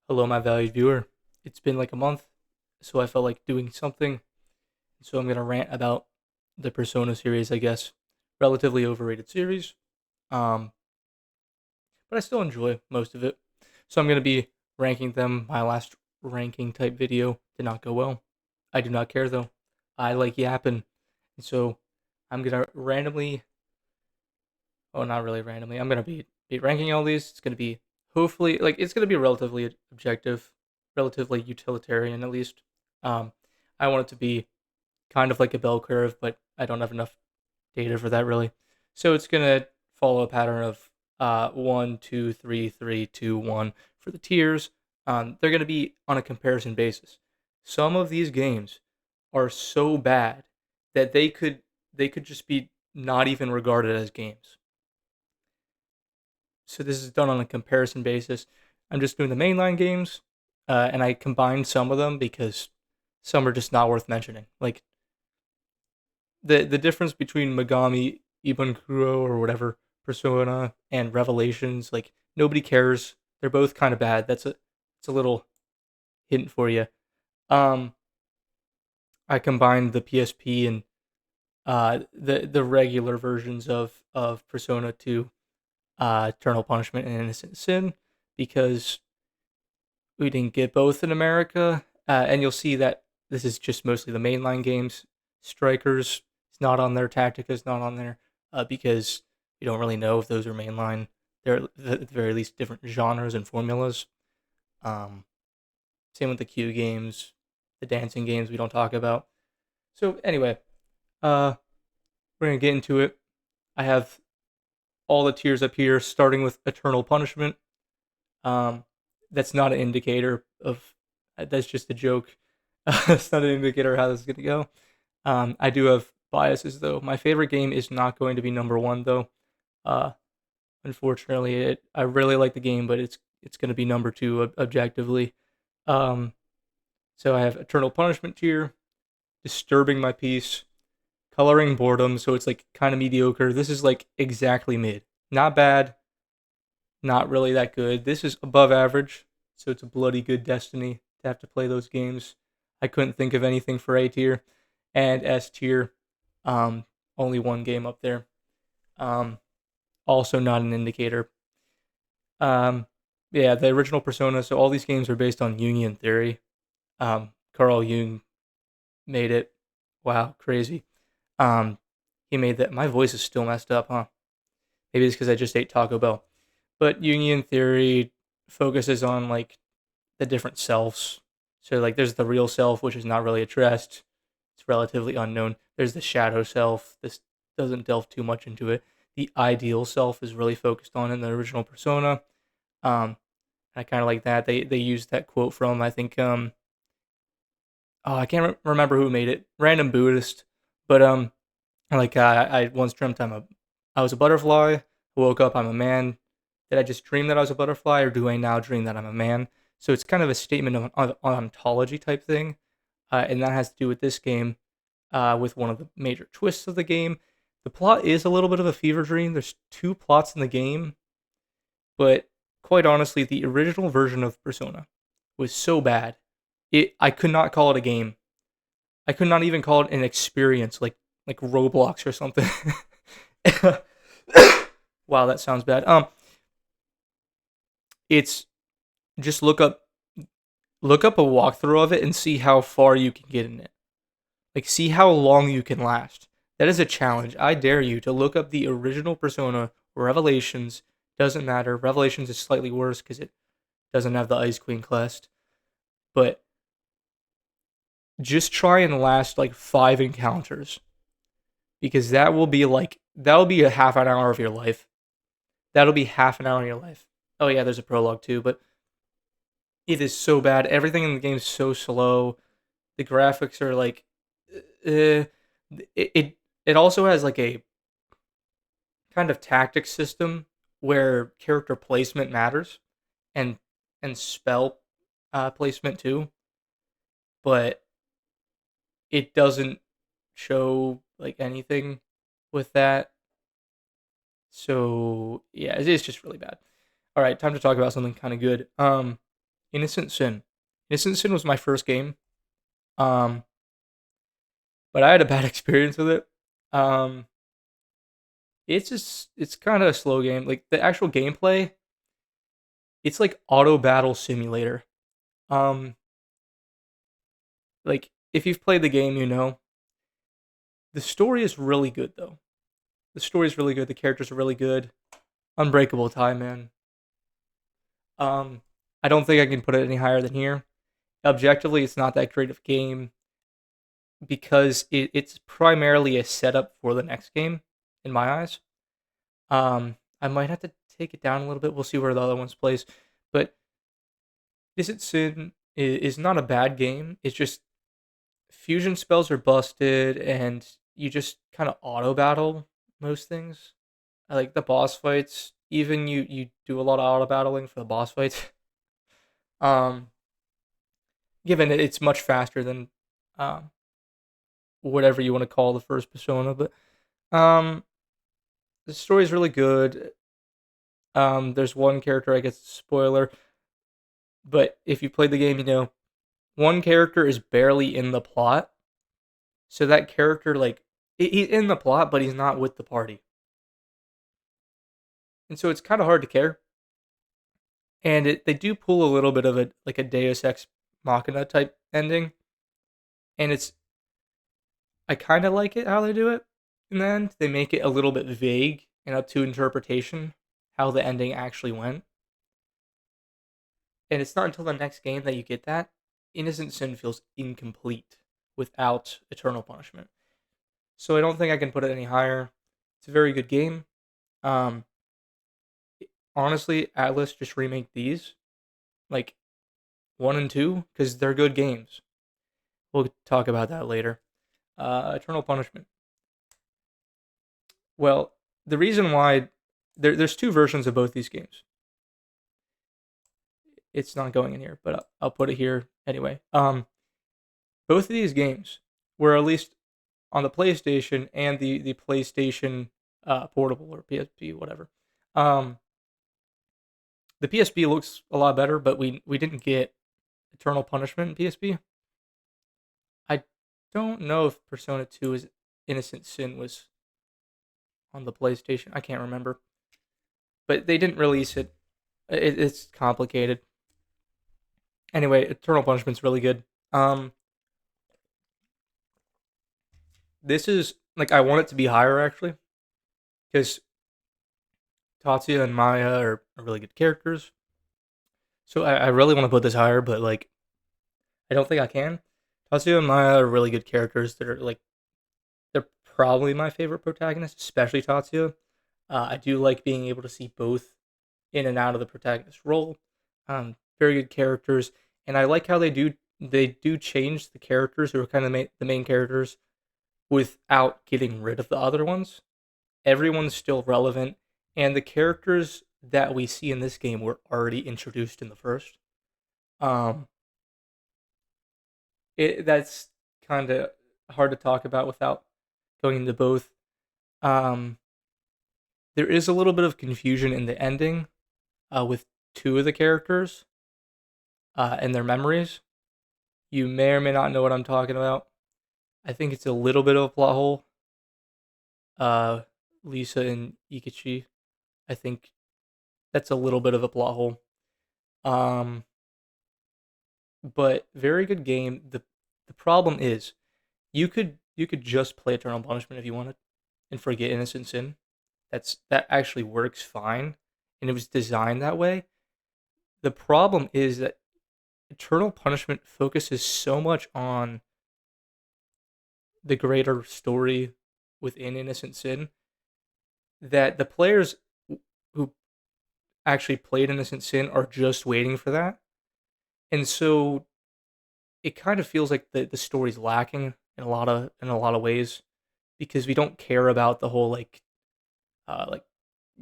Hello, my valued viewer. It's been like a month, so I felt like doing something. So I'm gonna rant about the Persona series, I guess. Relatively overrated series, um, but I still enjoy most of it. So I'm gonna be ranking them. My last ranking type video did not go well. I do not care though. I like yapping, and so I'm gonna randomly. Oh, not really randomly. I'm gonna be ranking all these. It's gonna be hopefully it's gonna be relatively objective, relatively utilitarian at least. Um, I want it to be kind of like a bell curve, but I don't have enough data for that really. So it's gonna follow a pattern of 1, 2, 3, 3, 2, 1 for the tiers. They're gonna be on a comparison basis. Some of these games are so bad that they could just be not even regarded as games. So this is done on a comparison basis. I'm just doing the mainline games, and I combined some of them because some are just not worth mentioning. Like the difference between Megami Ibunkuro or whatever Persona and Revelations, like nobody cares. They're both kind of bad. It's a little hint for you. Um, I combined the PSP and the regular versions of Persona to Eternal Punishment and Innocent Sin because we didn't get both in America, and you'll see that this is just mostly the mainline games. Strikers is not on there. Tactica is not on there because you don't really know if those are mainline. They're at the very least different genres and formulas. Um, Same with the Q games, the dancing games we don't talk about. So anyway, uh, we're gonna get into it. I have all the tiers up here, starting with Eternal Punishment. Um, that's not an indicator of. That's just a joke. It's not an indicator of how this is gonna go. I do have biases though. My favorite game is not going to be number one though. Uh, Unfortunately, I really like the game, but it's going to be number two objectively. Um, so I have Eternal Punishment tier, Disturbing My Peace, Coloring Boredom. So it's like kind of mediocre. This is like exactly mid. Not bad, not really that good. This is above average. So it's a bloody good destiny to have to play those games. I couldn't think of anything for A tier, and S tier. Um, Only one game up there. Um, Also not an indicator. Um, yeah, the original Persona. So all these games are based on Jungian theory. Carl Jung made it. Wow, crazy. Um, he made that. My voice is still messed up, huh? Maybe it's because I just ate Taco Bell. But Jungian theory focuses on like the different selves. So like, there's the real self, which is not really addressed. It's relatively unknown. There's the shadow self. This doesn't delve too much into it. The ideal self is really focused on in the original Persona. I kind of like that. They used that quote from I think oh I can't remember who made it. Random Buddhist, but like I once dreamt I was a butterfly. I woke up, I'm a man. Did I just dream that I was a butterfly, or do I now dream that I'm a man? So it's kind of a statement of ontology type thing, and that has to do with this game, with one of the major twists of the game. The plot is a little bit of a fever dream. There's two plots in the game, but quite honestly, the original version of Persona was so bad. I could not call it a game. I could not even call it an experience like Roblox or something. Wow, that sounds bad. It's just look up a walkthrough of it and see how far you can get in it. Like, see how long you can last. That is a challenge. I dare you to look up the original Persona Revelations. Doesn't matter. Revelations is slightly worse because it doesn't have the Ice Queen quest. But just try and last like 5 encounters because that'll be a half an hour of your life. That'll be half an hour of your life. Oh yeah, there's a prologue too, but it is so bad. Everything in the game is so slow. The graphics are like, uh, it also has like a kind of tactic system where character placement matters and spell placement too, but it doesn't show like anything with that. So yeah, it is just really bad. All right, time to talk about something kind of good. Innocent Sin. Innocent Sin was my first game. Um, but I had a bad experience with it. Um, it's kind of a slow game. Like the actual gameplay, it's like auto battle simulator. Um, like if you've played the game, you know the story is really good though. The story is really good. The characters are really good. Unbreakable Tie, man. Um, I don't think I can put it any higher than here. Objectively, it's not that great of a game because it's primarily a setup for the next game, in my eyes. I might have to take it down a little bit. We'll see where the other ones plays, but Is Sin is not a bad game. It's just fusion spells are busted, and you just kind of auto battle most things. I like the boss fights. Even you do a lot of auto battling for the boss fights. Um, given it's much faster than um whatever you want to call the first persona, but um the story's really good. There's one character I guess spoiler, but if you played the game, you know one character is barely in the plot, so that character like he's in the plot, but he's not with the party, and so it's kind of hard to care. And they do pull a little bit of a like a Deus Ex Machina type ending, and it's I kind of like it how they do it. In the end, they make it a little bit vague and up to interpretation how the ending actually went. And it's not until the next game that you get that. Innocent Sin feels incomplete without Eternal Punishment. So I don't think I can put it any higher. It's a very good game. Um, Honestly, Atlus just remake these like 1 and 2 because they're good games. We'll talk about that later. Eternal Punishment. Well, the reason why there's two versions of both these games. It's not going in here, but I'll put it here anyway. Both of these games were at least on the PlayStation and the PlayStation Portable or PSP, whatever. Um, the PSP looks a lot better, but we didn't get Eternal Punishment in PSP. I don't know if Persona 2 is Innocent Sin was on the PlayStation. I can't remember, but they didn't release it. It's complicated. Anyway, Eternal Punishment's really good. Um, this is like I want it to be higher actually because Tatsuya and Maya are really good characters. So I really want to put this higher, but like I don't think I can. Tatsuya and Maya are really good characters. They're probably my favorite protagonists, especially Tatsuya. I do like being able to see both in and out of the protagonist role. Very good characters, and I like how they do change the characters who are kind of the main characters without getting rid of the other ones. Everyone's still relevant, and the characters that we see in this game were already introduced in the first. Um, that's kind of hard to talk about without going into both. Um, there is a little bit of confusion in the ending with two of the characters and their memories. You may or may not know what I'm talking about. I think it's a little bit of a plot hole. Uh, Lisa and Ikichi. I think that's a little bit of a plot hole. Um, but very good game. The problem is you could just play Eternal Punishment if you wanted and forget Innocent Sin. That actually works fine and it was designed that way. The problem is that Eternal Punishment focuses so much on the greater story within Innocent Sin that the players who actually played Innocent Sin are just waiting for that. And so it kind of feels like the story's lacking in a lot of ways because we don't care about the whole like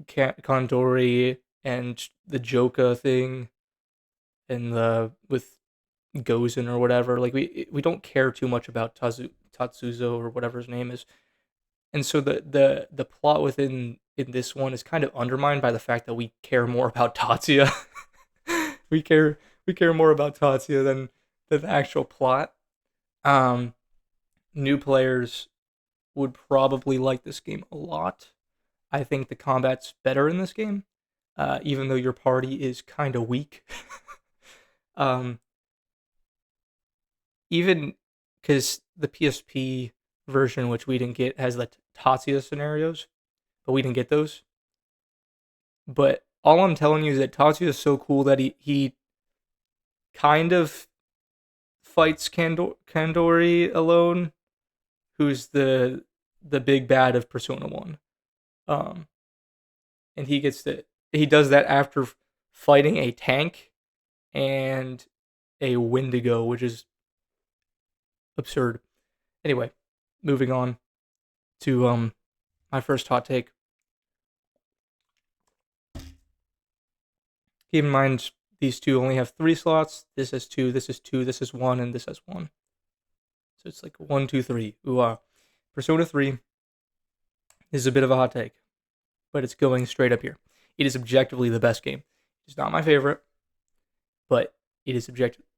Kandori and the Joka thing and the with Gozen or whatever. Like we don't care too much about Tatsuzo or whatever his name is. And so the plot within in this one is kind of undermined by the fact that we care more about Tatsuya. we care we care more about Tatsuya than the actual plot. Um, New players would probably like this game a lot. I think the combat's better in this game, even though your party is kind of weak. um, Even because the PSP version, which we didn't get, has the Tatsuya scenarios, but we didn't get those. But all I'm telling you is that Tatsuya is so cool that he kind of fights Kandori alone, who's the big bad of Persona 1. Um, and he does that after fighting a tank and a Wendigo, which is absurd. Anyway, moving on to my first hot take. Keep in mind these two only have 3 slots. This has 2, this is 2, this is 1, and this has 1. So it's like 1, 2, 3. Ooh, Persona 3 is a bit of a hot take, but it's going straight up here. It is objectively the best game. It's not my favorite, but it is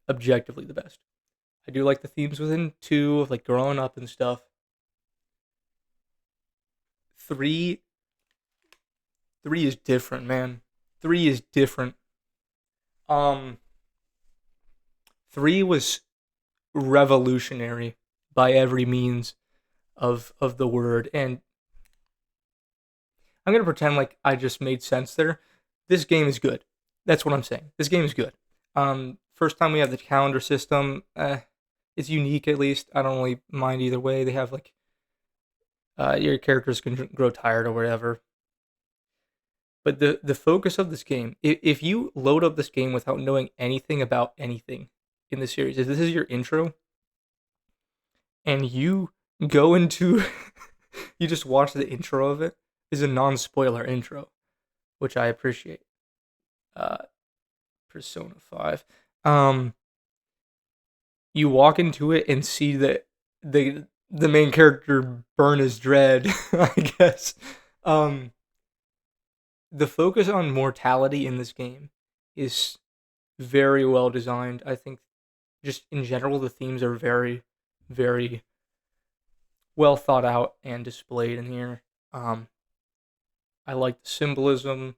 objectively the best. I do like the themes within 2 of like growing up and stuff. 3 3 is different, man. 3 is different. Um 3 was revolutionary by every means of the word, and I'm gonna pretend like I just made sense there. This game is good. That's what I'm saying. This game is good. First time we have the calendar system. It's unique at least. I don't really mind either way. They have like your characters can grow tired or whatever. But the focus of this game, if you load up this game without knowing anything about anything in the series, if this is your intro, and you go into, you just watch the intro of it, is a non-spoiler intro, which I appreciate. Uh, Persona 5. You walk into it and see that the main character burn his dread, I guess. Um, the focus on mortality in this game is very well designed. I think just in general the themes are very, very well thought out and displayed in here. I like the symbolism.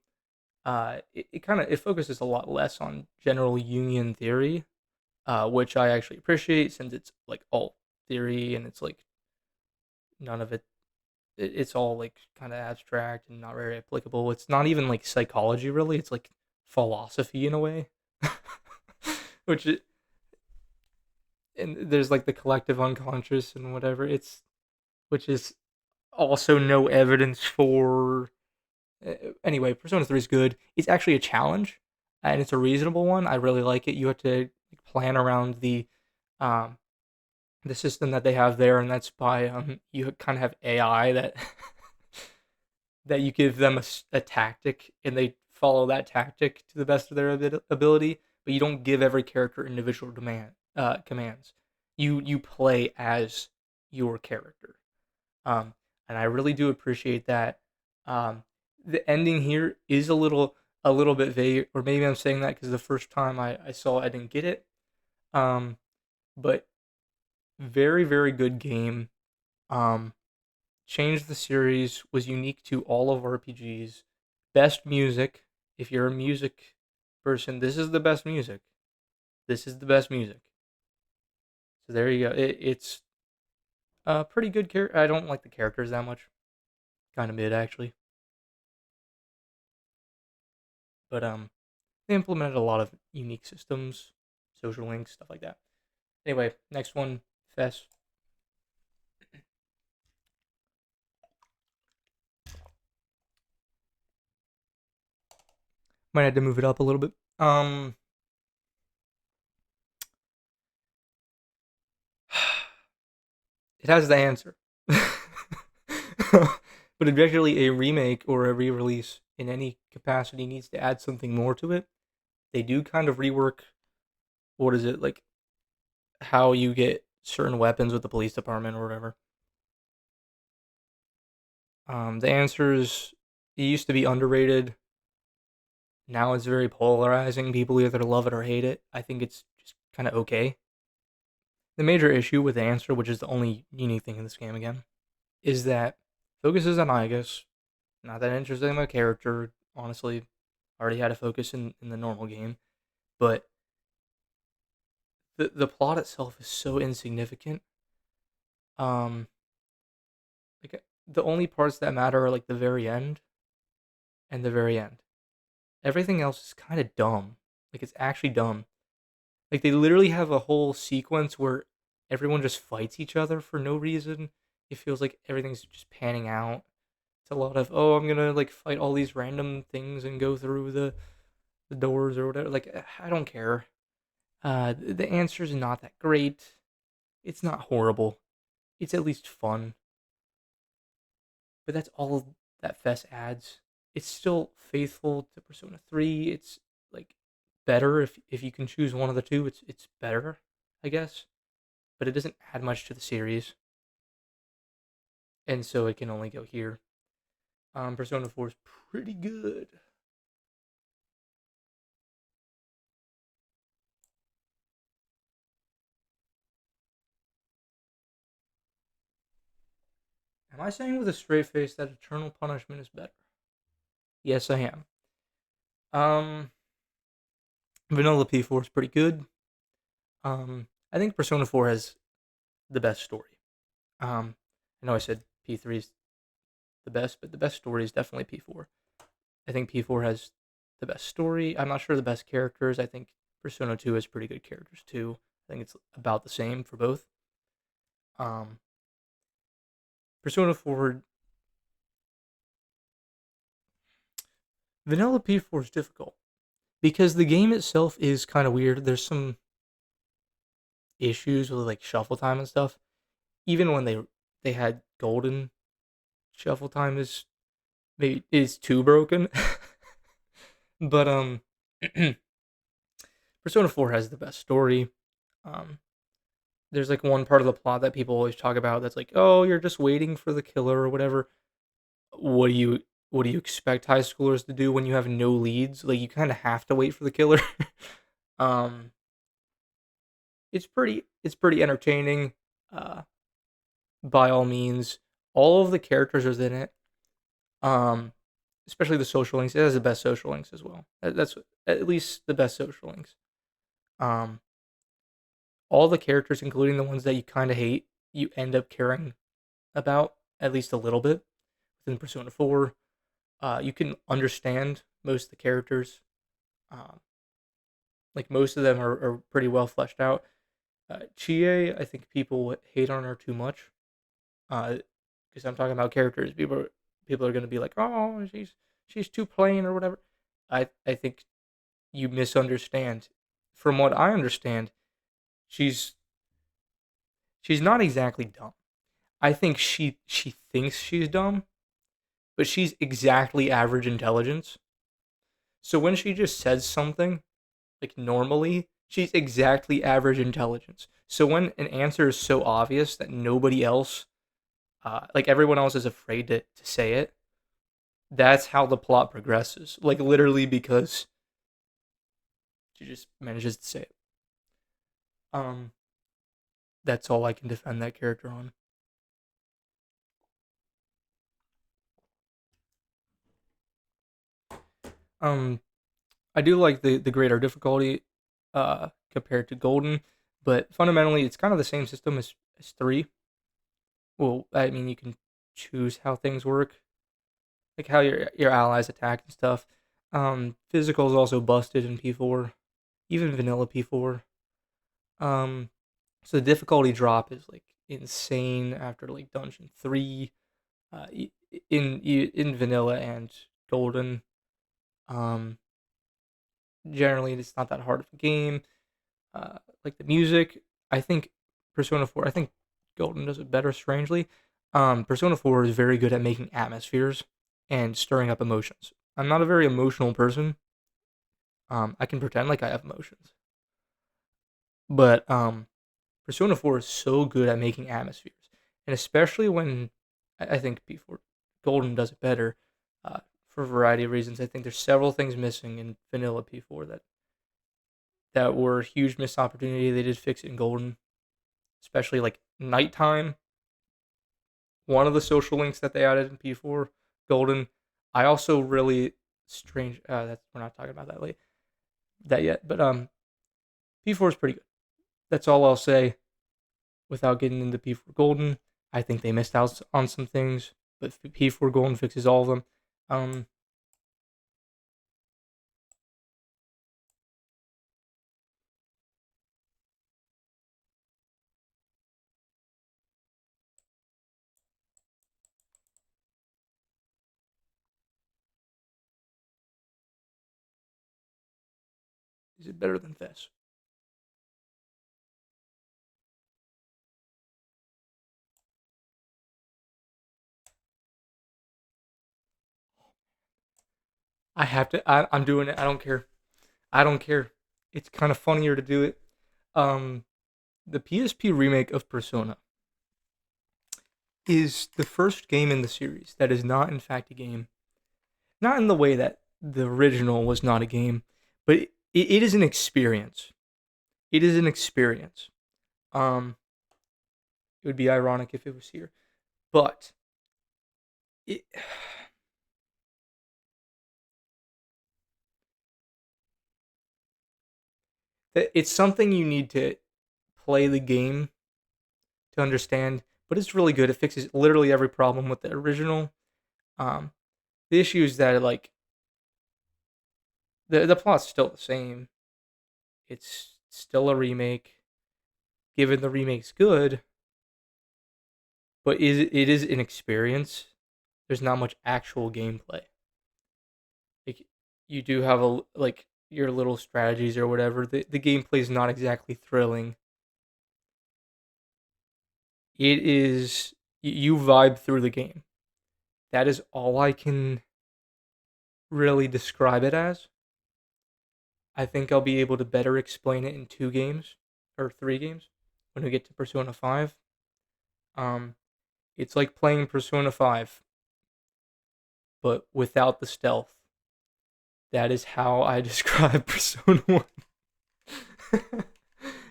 It kind of it focuses a lot less on general Jungian theory, which I actually appreciate since it's like all theory and it's like none of it's all like kind of abstract and not very applicable. It's not even like psychology really. It's like philosophy in a way, which it, and there's like the collective unconscious and whatever. It's which is also no evidence for. Anyway, Persona 3 is good. It's actually a challenge, and it's a reasonable one. I really like it. You have to plan around um, the system that they have there, and that's by you kind of have AI that that you give them a tactic, and they follow that tactic to the best of their ability. But you don't give every character individual commands. You play as your character, and I really do appreciate that. The ending here is a little bit vague, or maybe I'm saying that because the first time I saw it, I didn't get it. Um, but very very good game. Um, Changed the series. Was unique to all of RPGs. Best music. If you're a music person, this is the best music. This is the best music. So there you go. It's a pretty good character. I don't like the characters that much. Kind of mid actually, but they implemented a lot of unique systems, social links, stuff like that. Anyway, next one, Fess. Might have to move it up a little bit. It has the answer. But objectively, a remake or a re-release in any capacity needs to add something more to it. They do kind of rework. What is it like? How you get certain weapons with the police department or whatever. The answer is it used to be underrated. now it's very polarizing. People either love it or hate it. I think it's just kind of okay. The major issue with the answer, which is the only unique thing in this game again, is that focuses on Igus. Not that interesting of a character, honestly. Already had a focus in the normal game, but the plot itself is so insignificant. Um, the only parts that matter are like the very end and the very end. Everything else is kind of dumb. Like it's actually dumb. Like they literally have a whole sequence where everyone just fights each other for no reason. It feels like everything's just panning out. It's a lot of, oh, I'm gonna like fight all these random things and go through the doors or whatever. Like I don't care. The answer is not that great. It's not horrible. It's at least fun. But that's all that Fest adds. It's still faithful to Persona 3. It's like better if you can choose one of the two. It's better, I guess. But it doesn't add much to the series, and so it can only go here. Persona 4 is pretty good. Am I saying with a straight face that Eternal Punishment is better? Yes, I am. Um, Vanilla P4 is pretty good. I think Persona 4 has the best story. I know I said P3 is the best, but the best story is definitely P4. I think P4 has the best story. I'm not sure the best characters. I think Persona 2 has pretty good characters too. I think it's about the same for both. Um, Persona 4, Vanilla P4 is difficult because the game itself is kind of weird. There's some issues with like shuffle time and stuff. Even when they had golden, shuffle time is too broken. But Persona 4 has the best story. Um, there's like one part of the plot that people always talk about that's like, oh, you're just waiting for the killer or whatever. What do you what do you expect high schoolers to do when you have no leads? Like you kind of have to wait for the killer. um, it's pretty entertaining. Uh, by all means, all of the characters are in it. Um, especially the social links. It has the best social links as well. That's at least the best social links. Um, all the characters, including the ones that you kind of hate, you end up caring about at least a little bit within Persona 4. You can understand most of the characters. Um, like most of them are pretty well fleshed out. Chie, I think people hate on her too much. Because I'm talking about characters. People are going to be like, oh, she's too plain or whatever. I think you misunderstand. From what I understand, she's she's not exactly dumb. I think she thinks she's dumb, but she's exactly average intelligence. So when she just says something, like normally, she's exactly average intelligence. So when an answer is so obvious that nobody else, like everyone else is afraid to say it, that's how the plot progresses. Like literally because she just manages to say it. Um, that's all I can defend that character on. Um, I do like the greater difficulty compared to Golden, but fundamentally it's kind of the same system as 3. Well, I mean you can choose how things work, like how your allies attack and stuff. Physical is also busted in P4, even vanilla P4. Um, so the difficulty drop is like insane after like Dungeon 3. In vanilla and Golden. Um, generally it's not that hard of a game. Like the music, I think Persona 4, I think Golden does it better strangely. Persona 4 is very good at making atmospheres and stirring up emotions. I'm not a very emotional person. I can pretend like I have emotions. But Persona 4 is so good at making atmospheres. And especially when I think P4 Golden does it better. Uh, for a variety of reasons. I think there's several things missing in vanilla P4 that were a huge missed opportunity. They did fix it in Golden, especially like nighttime. One of the social links that they added in P4 Golden. I also really strange. That's we're not talking about that yet, but P4 is pretty good. That's all I'll say without getting into P4 Golden. I think they missed out on some things, but P4 Golden fixes all of them. Is it better than Fess? I have to. I'm doing it. I don't care. I don't care. It's kind of funnier to do it. Um, the PSP remake of Persona is the first game in the series that is not, in fact, a game. Not in the way that the original was not a game, but it is an experience. It is an experience. Um, it would be ironic if it was here, but it, it's something you need to play the game to understand. But it's really good. It fixes literally every problem with the original. Um, the issue is that like the plot's still the same. It's still a remake. Given the remake's good, but it is an experience. There's not much actual gameplay. Like you do have like your little strategies or whatever. The gameplay is not exactly thrilling. It is you vibe through the game. That is all I can really describe it as. I think I'll be able to better explain it in 2 games or 3 games when we get to Persona 5. Um, it's like playing Persona 5, but without the stealth. That is how I describe Persona 1.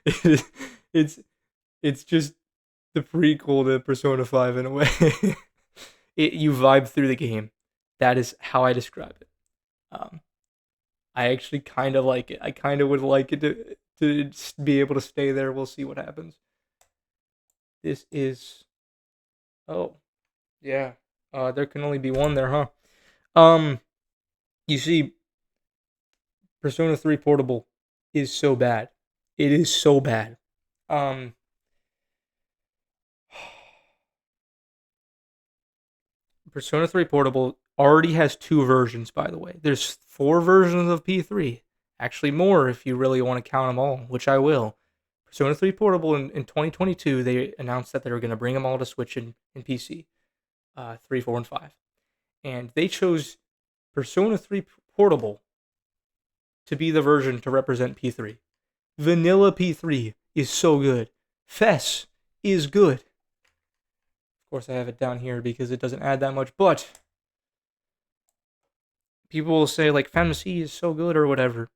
it is, it's it's just the prequel to Persona 5 in a way. You vibe through the game. That is how I describe it. Um, I actually kind of like it. I kind of would like it to be able to stay there. We'll see what happens. This is oh yeah. There can only be one there, huh? Um, you see, Persona 3 Portable is so bad. It is so bad. Um, Persona 3 Portable already has 2 versions, by the way. There's 4 versions of P3. Actually, more if you really want to count them all, which I will. Persona 3 Portable in 2022, they announced that they were going to bring them all to Switch and PC, 3, 4, and 5. And they chose Persona 3 Portable to be the version to represent P3. Vanilla P3 is so good. Fess is good. Of course, I have it down here because it doesn't add that much, but people will say, like, Fantasy is so good or whatever.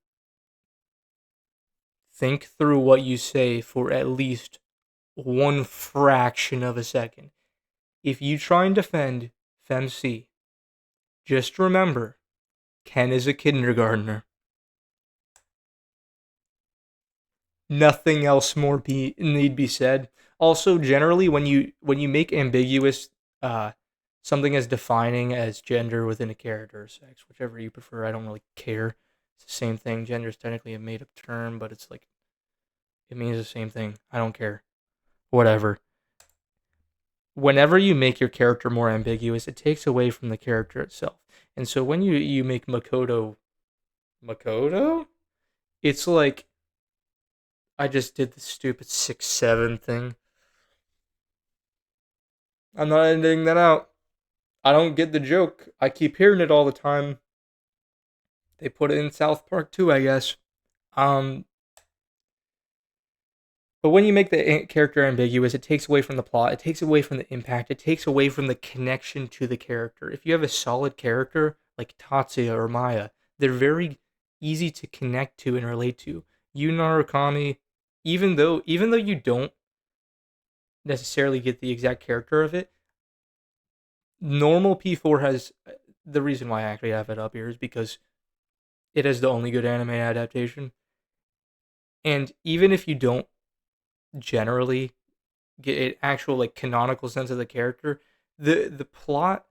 Think through what you say for at least one fraction of a second. If you try and defend Fantasy, just remember, Ken is a kindergartner. Nothing else more need be said. Also, generally, when you make ambiguous something as defining as gender within a character or sex, whichever you prefer, I don't really care. It's the same thing. Gender is technically a made up term, but it's like it means the same thing. I don't care. Whatever. Whenever you make your character more ambiguous, it takes away from the character itself. And so when you make Makoto, it's like I just did the stupid 6-7 thing. I'm not editing that out. I don't get the joke. I keep hearing it all the time. They put it in South Park too, I guess. Um, but when you make the character ambiguous, it takes away from the plot. It takes away from the impact. It takes away from the connection to the character. If you have a solid character, like Tatsuya or Maya. They're very easy to connect to and relate to. Yu Narukami, even though you don't necessarily get the exact character of it, normal P4 has the reason why I actually have it up here is because it has the only good anime adaptation. And even if you don't generally get an actual like canonical sense of the character, the plot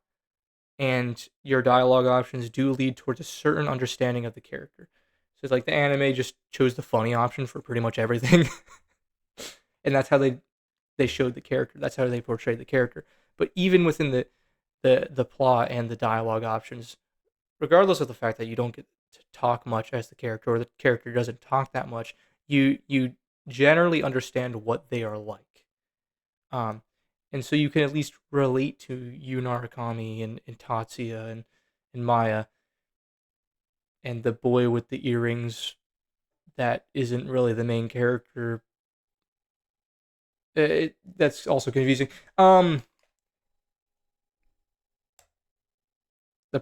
and your dialogue options do lead towards a certain understanding of the character. So it's like the anime just chose the funny option for pretty much everything, and that's how they showed the character. That's how they portrayed the character. But even within the plot and the dialogue options, regardless of the fact that you don't get to talk much as the character or the character doesn't talk that much, you generally understand what they are like. Um, and so you can at least relate to Yu Narukami and Tatsuya and Maya and the boy with the earrings that isn't really the main character. That's also confusing. The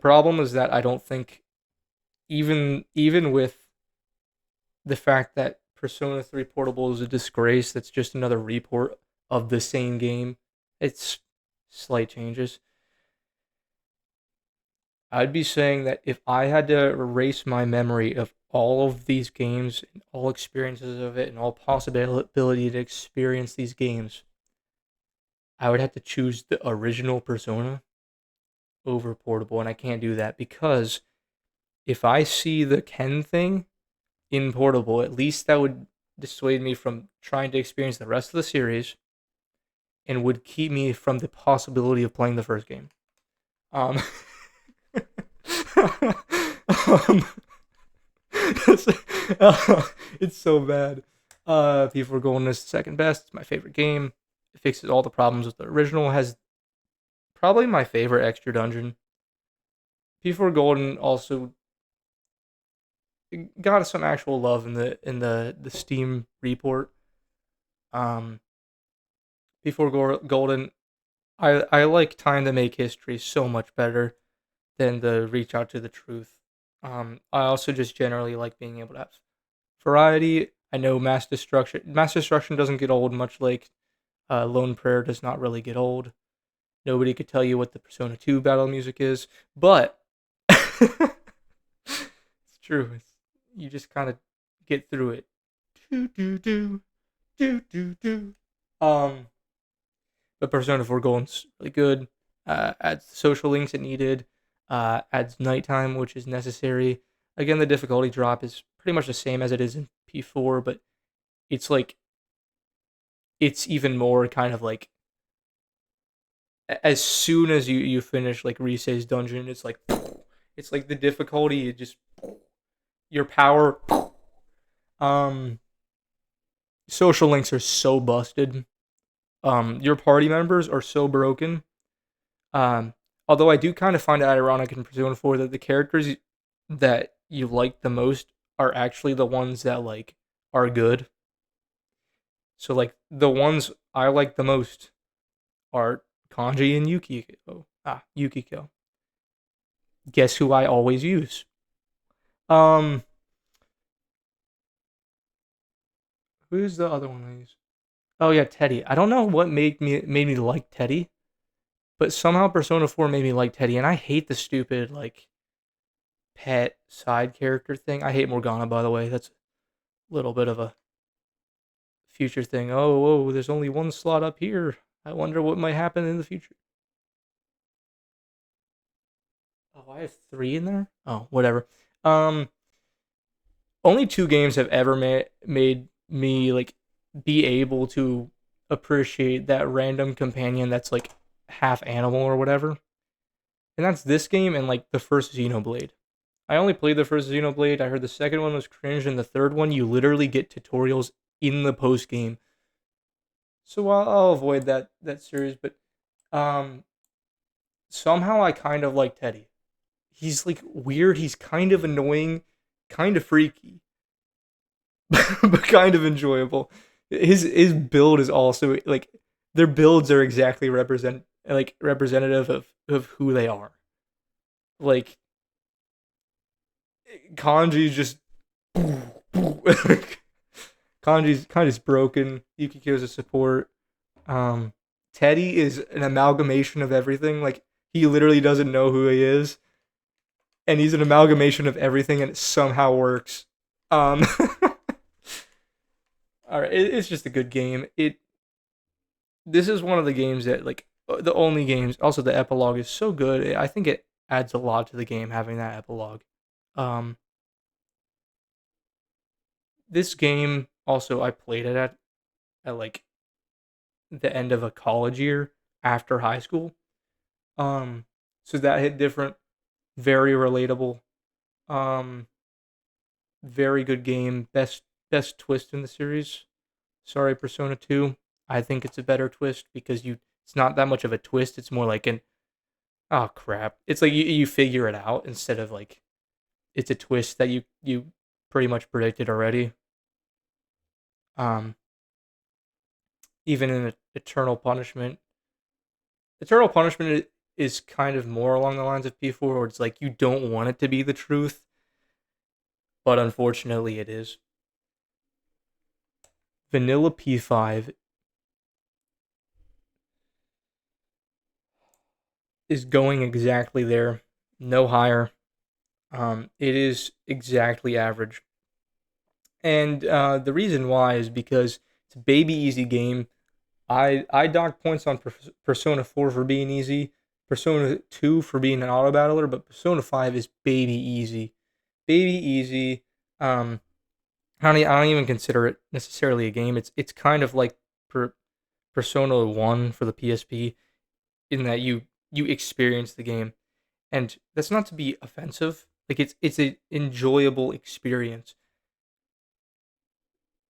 problem is that I don't think even with the fact that Persona 3 Portable is a disgrace, that's just another report of the same game. It's slight changes. I'd be saying that if I had to erase my memory of all of these games and all experiences of it and all possibility to experience these games, I would have to choose the original Persona over Portable, and I can't do that because if I see the Ken thing in Portable, at least that would dissuade me from trying to experience the rest of the series and would keep me from the possibility of playing the first game. Um, um it's, it's so bad. People are going this second best. It's my favorite game. It fixes all the problems with the original. Has probably my favorite extra dungeon. P4 Golden also got some actual love in the Steam report. Um, P4 Golden, I like Time to Make History so much better than the Reach Out to the Truth. I also just generally like being able to have variety. I know Mass Destruction. Mass Destruction doesn't get old, much like Lone Prayer does not really get old. Nobody could tell you what the Persona 2 battle music is, but it's true. You just kind of get through it. Do do do do do do. Um, but Persona 4 Golden's really good. Adds the social links it needed. Adds nighttime, which is necessary. Again, the difficulty drop is pretty much the same as it is in P4, but it's like it's even more kind of like as soon as you finish like Risei's dungeon, it's like the difficulty it just your power. Um, Social links are so busted. Your party members are so broken. Um, Although I do kind of find it ironic in Persona 4 that the characters that you like the most are actually the ones that like are good. So like the ones I like the most are Kanji and Yukiko. Yukiko. Guess who I always use? Um, who's the other one I use? Oh yeah, Teddy. I don't know what made me like Teddy, but somehow Persona 4 made me like Teddy, and I hate the stupid like pet side character thing. I hate Morgana, by the way. That's a little bit of a future thing. Oh, whoa, there's only one slot up here. I wonder what might happen in the future. Oh, I have three in there? Oh, whatever. Um, Only two games have ever made me like be able to appreciate that random companion that's like half animal or whatever. And that's this game and like the first Xenoblade. I only played the first Xenoblade. I heard the second one was cringe, and the third one you literally get tutorials in the post game. So I'll avoid that series, but um, somehow I kind of like Teddy. He's like weird. He's kind of annoying, kind of freaky, but kind of enjoyable. His build is also like their builds are exactly representative of who they are. Like Kanji's just Kanji's broken. Yukiko's a support. Um, Teddy is an amalgamation of everything. Like he literally doesn't know who he is, and he's an amalgamation of everything, and it somehow works. Um, all right, it's just a good game. This is one of the games that like the only games. Also, the epilogue is so good. I think it adds a lot to the game having that epilogue. Um, this game also I played it at like the end of a college year after high school. Um, so that hit different. Very relatable. Um, very good game. Best twist in the series. Sorry, Persona 2. I think it's a better twist because it's not that much of a twist. It's more like an oh crap. It's like you figure it out instead of like it's a twist that you pretty much predicted already. Um, even in Eternal Punishment. Eternal Punishment is kind of more along the lines of P4 where it's like you don't want it to be the truth, but unfortunately it is. Vanilla P5 is going exactly there, no higher. It is exactly average, and the reason why is because it's a baby easy game. I docked points on Persona 4 for being easy, Persona 2 for being an auto battler, but Persona 5 is baby easy, baby easy. Um, I don't even consider it necessarily a game. It's kind of like Persona 1 for the PSP in that you experience the game, and that's not to be offensive. Like it's an enjoyable experience.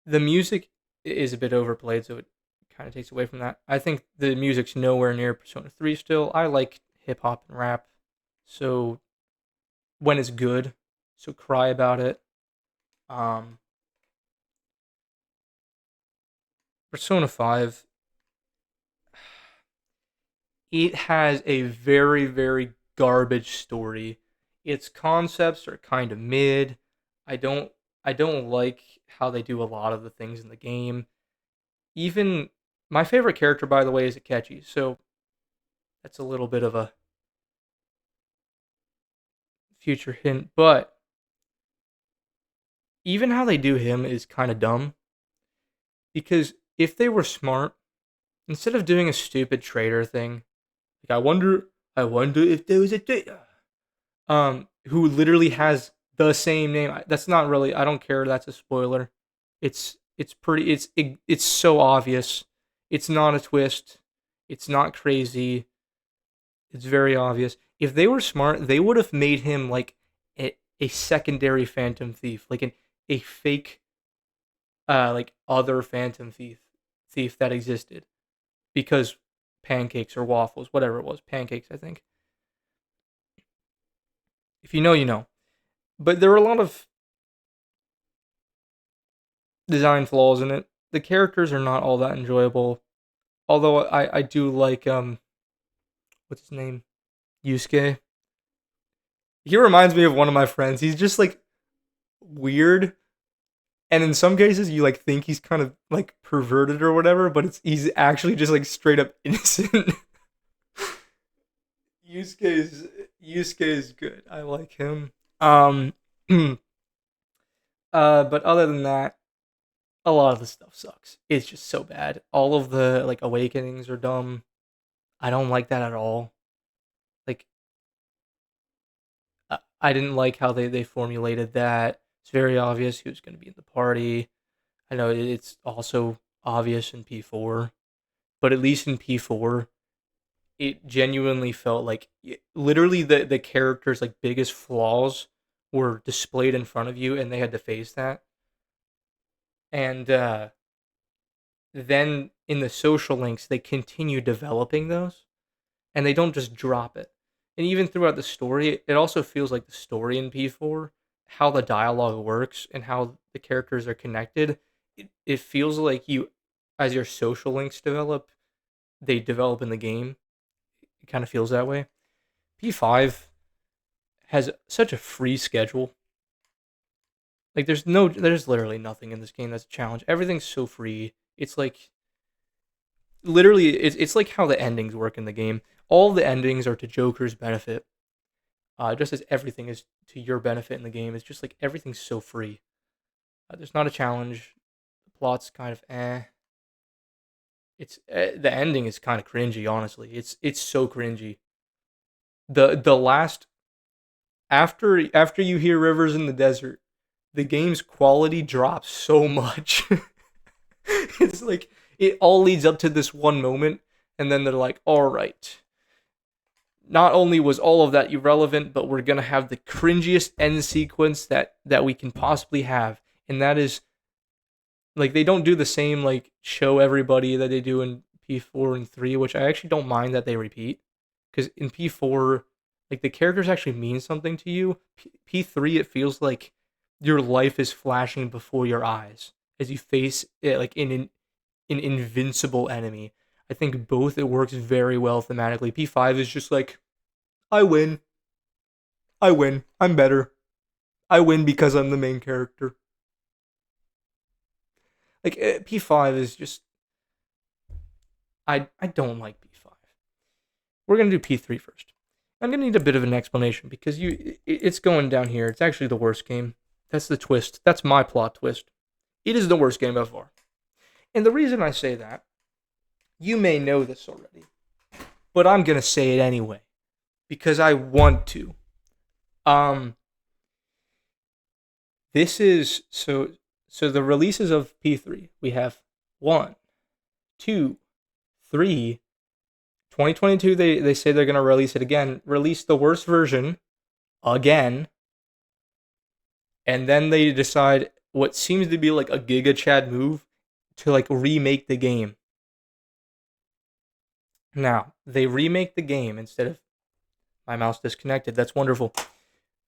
The music is a bit overplayed, so it kind of takes away from that. I think the music's nowhere near Persona 3 still. I like hip hop and rap, so when it's good, so cry about it. Um, Persona 5, it has a very, very garbage story. Its concepts are kind of mid. I don't I don't like how they do a lot of the things in the game. Even my favorite character, by the way, is Akechi, so that's a little bit of a future hint. But even how they do him is kind of dumb because if they were smart, instead of doing a stupid trader thing, like I wonder if there was a who literally has the same name. That's not really. I don't care. That's a spoiler. It's pretty. It's so obvious. It's not a twist. It's not crazy. It's very obvious. If they were smart, they would have made him like a secondary Phantom Thief, like a fake like other Phantom Thief that existed because pancakes or waffles, whatever it was, pancakes, I think. If you know, you know. But there are a lot of design flaws in it. The characters are not all that enjoyable. Although I do like what's his name? Yusuke. He reminds me of one of my friends. He's just like weird, and in some cases you like think he's kind of like perverted or whatever, but he's actually just like straight up innocent. Yusuke is Yusuke is good. I like him. But other than that, a lot of the stuff sucks. It's just so bad. All of the like awakenings are dumb. I don't like that at all. Like I didn't like how they formulated that. It's very obvious who's going to be in the party. I know it's also obvious in P4, but at least in P4, it genuinely felt like literally the characters like biggest flaws were displayed in front of you and they had to face that. And then in the social links they continue developing those and they don't just drop it. And even throughout the story, it also feels like the story in P4, how the dialogue works and how the characters are connected, it feels like you as your social links develop, they develop in the game. It kind of feels that way. P5 has such a free schedule. Like there's literally nothing in this game that's a challenge. Everything's so free. It's like literally it's like how the endings work in the game. All the endings are to Joker's benefit. Just as everything is to your benefit in the game. It's just like everything's so free. There's not a challenge. The plot's kind of eh. It's the ending is kind of cringy, honestly. It's so cringy. The last after you hear Rivers in the Desert, the game's quality drops so much. It's like it all leads up to this one moment, and then they're like, "All right, not only was all of that irrelevant, but we're gonna have the cringiest end sequence that we can possibly have," and that is like they don't do the same like show everybody that they do in P4 and 3, which I actually don't mind that they repeat because in P4 like the characters actually mean something to you. P3 it feels like your life is flashing before your eyes as you face it like an invincible enemy. I think both it works very well thematically. P5 is just like I win. I win. I'm better. I win because I'm the main character. Like P5 is just I don't like P5. We're gonna do P3 first. I'm gonna need a bit of an explanation because it's going down here. It's actually the worst game. That's the twist. That's my plot twist. It is the worst game by far. And the reason I say that, you may know this already, but I'm gonna say it anyway because I want to. Um, this is so the releases of P3. We have one, two, three. 2022, they say they're gonna release it again. Release the worst version again, and then they decide what seems to be like a Giga Chad move to like remake the game. Now they remake the game instead of my mouse disconnected. That's wonderful.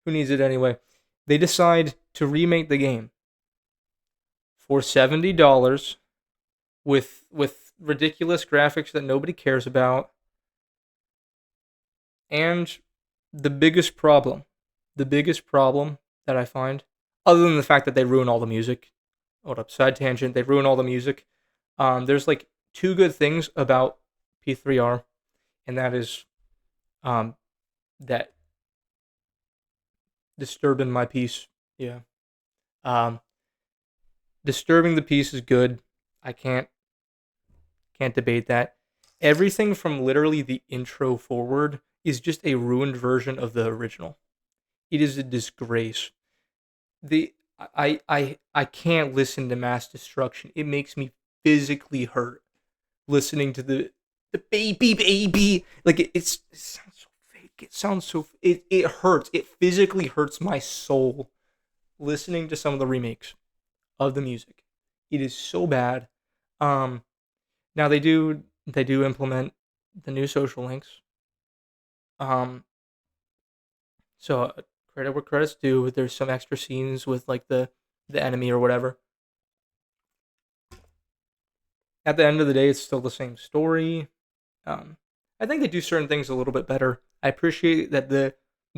Who needs it anyway? They decide to remake the game for $70 with ridiculous graphics that nobody cares about. And the biggest problem that I find, other than the fact that they ruin all the music, hold up, side tangent, they ruin all the music. There's like two good things about P3R, and that is um, that disturbing my peace. Yeah. Um, disturbing the peace is good. I can't debate that. Everything from literally the intro forward is just a ruined version of the original. It is a disgrace. The I can't listen to mass destruction. It makes me physically hurt listening to the baby like it sounds so fake. It sounds so it hurts. It physically hurts my soul listening to some of the remakes of the music. It is so bad. Um Now they do implement the new social links. Um, so credit where credit's due. There's some extra scenes with like the enemy or whatever. At the end of the day, it's still the same story. Um, I think they do certain things a little bit better. I appreciate that the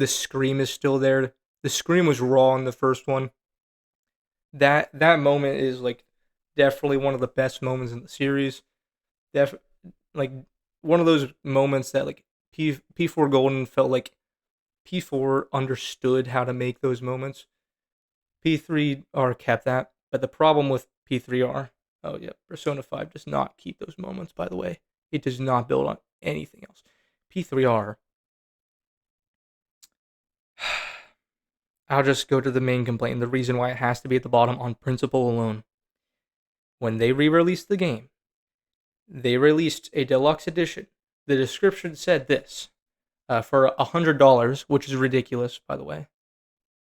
scream is still there. The scream was raw in the first one. That moment is like definitely one of the best moments in the series. Def like one of those moments that like P4 Golden felt like P4 understood how to make those moments. P3R kept that, but the problem with P3R, oh yeah, Persona 5 does not keep those moments, by the way. It does not build on anything else. P3R, I'll just go to the main complaint, the reason why it has to be at the bottom on principle alone. When they re released the game, they released a deluxe edition. The description said this for $100, which is ridiculous, by the way.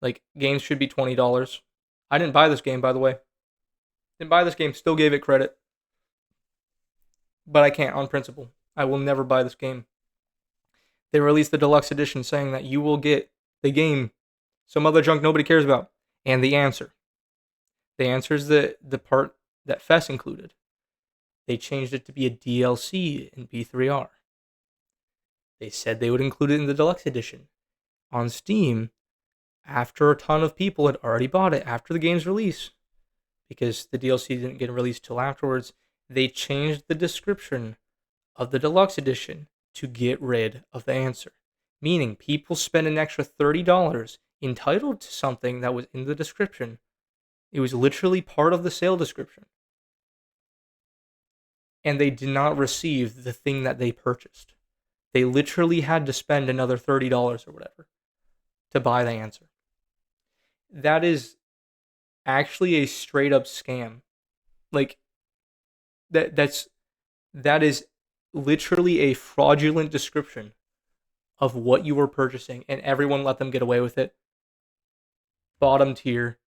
Like, games should be $20. I didn't buy this game, by the way. Didn't buy this game, still gave it credit. But I can't on principle. I will never buy this game. They released the deluxe edition saying that you will get the game, some other junk nobody cares about, and the answer. The answer is the part that Fess included. They changed it to be a DLC in P3R. They said they would include it in the deluxe edition. On Steam, after a ton of people had already bought it after the game's release, because the DLC didn't get released till afterwards, they changed the description of the deluxe edition to get rid of the answer. Meaning people spent an extra $30 entitled to something that was in the description. It was literally part of the sale description. And they did not receive the thing that they purchased. They literally had to spend another $30 or whatever to buy the answer. That is actually a straight up scam. Like that is literally a fraudulent description of what you were purchasing, and everyone let them get away with it. Bottom tier,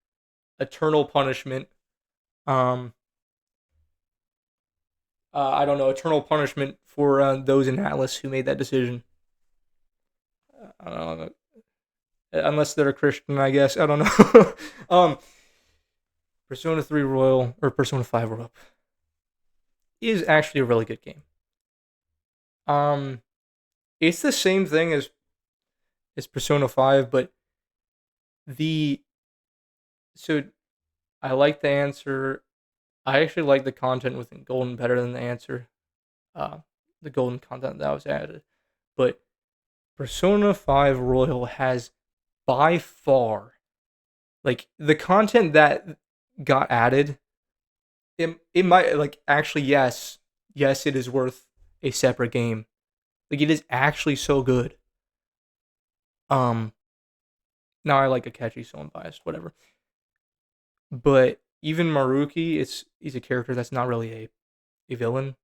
eternal punishment. Um, I don't know, eternal punishment for those in Atlus who made that decision. I don't know, unless they're a Christian, I guess. I don't know. Persona 3 Royal or Persona 5 Royal is actually a really good game. It's the same thing as Persona 5, but the so I like the answer. I actually like the content within Golden better than the answer. Uh, the Golden content that was added, but Persona 5 Royal has by far, like, the content that got added. It might, like, actually, yes, it is worth a separate game. Like, it is actually so good. Um, Now I like Akechi, so I'm biased. Whatever. But even Maruki, he's a character that's not really a villain.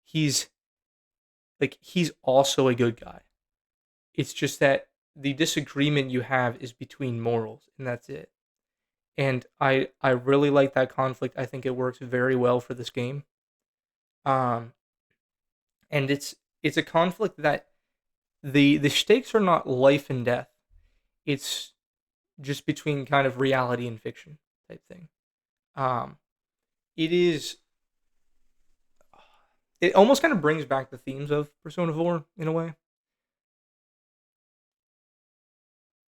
He's he's also a good guy. It's just that the disagreement you have is between morals, and that's it. And I really like that conflict. I think it works very well for this game. Um, and it's a conflict that the stakes are not life and death. It's just between kind of reality and fiction type thing. Um, it is it almost kind of brings back the themes of Persona 4 in a way,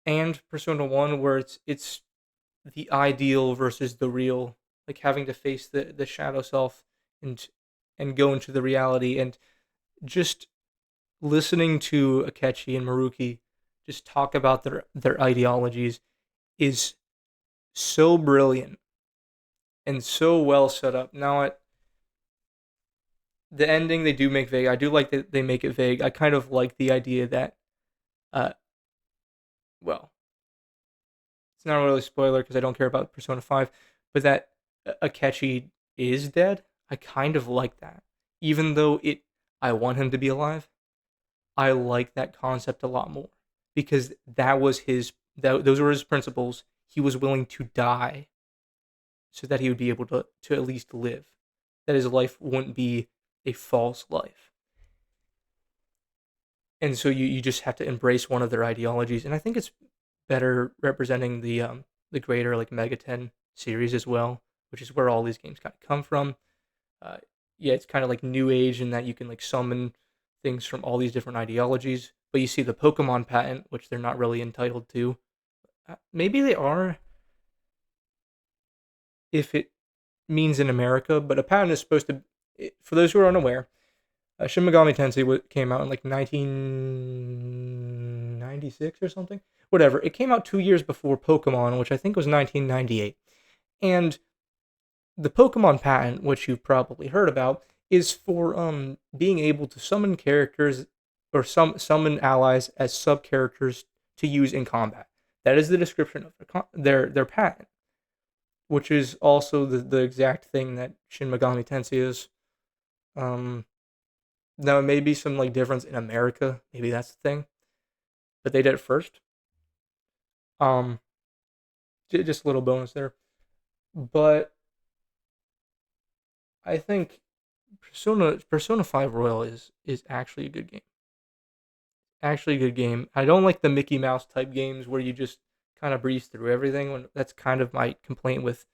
and Persona 1, where it's the ideal versus the real, like having to face the shadow self and go into the reality, and just listening to Akechi and Maruki just talk about their ideologies is so brilliant and so well set up. Now, the ending they do make vague. I do like that they make it vague. I kind of like the idea that, uh, well, it's not really a spoiler because I don't care about Persona 5, but that Akechi is dead. I kind of like that. Even though I want him to be alive, I like that concept a lot more because those were his principles. He was willing to die so that he would be able to at least live. That his life wouldn't be a false life. And so you just have to embrace one of their ideologies, and I think it's better representing the greater, like, Megaten series as well, which is where all these games kind of come from. Uh, yeah, it's kind of like New Age in that you can, like, summon things from all these different ideologies, but you see the Pokemon patent, which they're not really entitled to. Maybe they are if it means in America, but a patent is supposed to. For those who are unaware, Shin Megami Tensei came out in like 1996 or something. Whatever. It came out 2 years before Pokemon, which I think was 1998. And the Pokemon patent, which you've probably heard about, is for being able to summon characters or summon allies as sub characters to use in combat. That is the description of their patent, which is also the exact thing that Shin Megami Tensei is. Now, it may be some, like, difference in America. Maybe that's the thing, but they did it first. Um, just a little bonus there. But I think Persona 5 Royal is actually a good game. Actually a good game. I don't like the Mickey Mouse type games where you just kind of breeze through everything. That's kind of my complaint with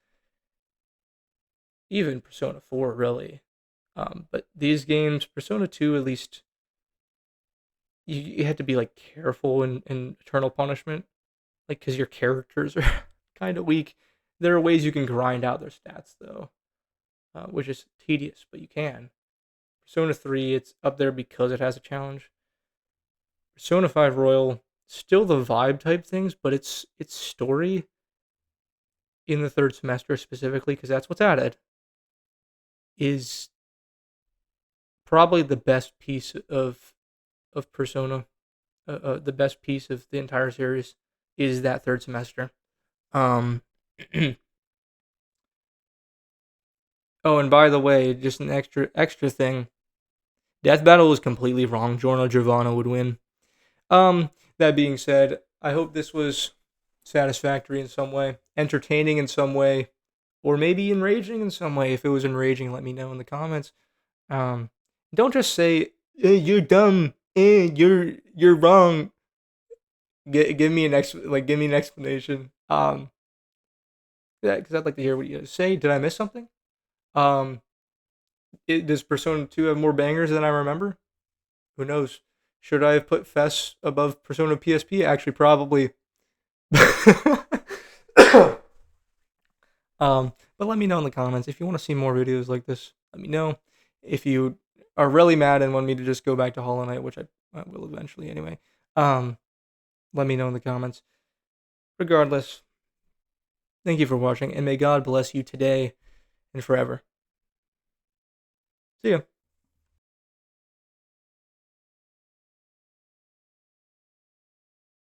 even Persona 4, really. But these games, Persona 2 at least, you had to be, like, careful in Eternal Punishment. like because your characters are kind of weak. There are ways you can grind out their stats though, which is tedious, but you can. Persona 3, it's up there because it has a challenge. Persona 5 Royal, still the vibe type things, but its story in the third semester specifically, because that's what's added, is probably the best piece of Persona. The best piece of the entire series is that third semester. Um, oh, and by the way, just an extra thing. Death Battle was completely wrong. Giorno Giovanna would win. That being said, I hope this was satisfactory in some way, entertaining in some way, or maybe enraging in some way. If it was enraging, let me know in the comments. Um, don't just say you're dumb, you're wrong. Give me give me an explanation. Yeah, because I'd like to hear what you guys say. Did I miss something? Um, does Persona 2 have more bangers than I remember? Who knows? Should I have put Fess above Persona PSP? Actually, probably. But let me know in the comments if you want to see more videos like this. Let me know. If you are really mad and want me to just go back to Hollow Knight, which I will eventually anyway. Um, let me know in the comments. Regardless, thank you for watching, and may God bless you today and forever. See ya.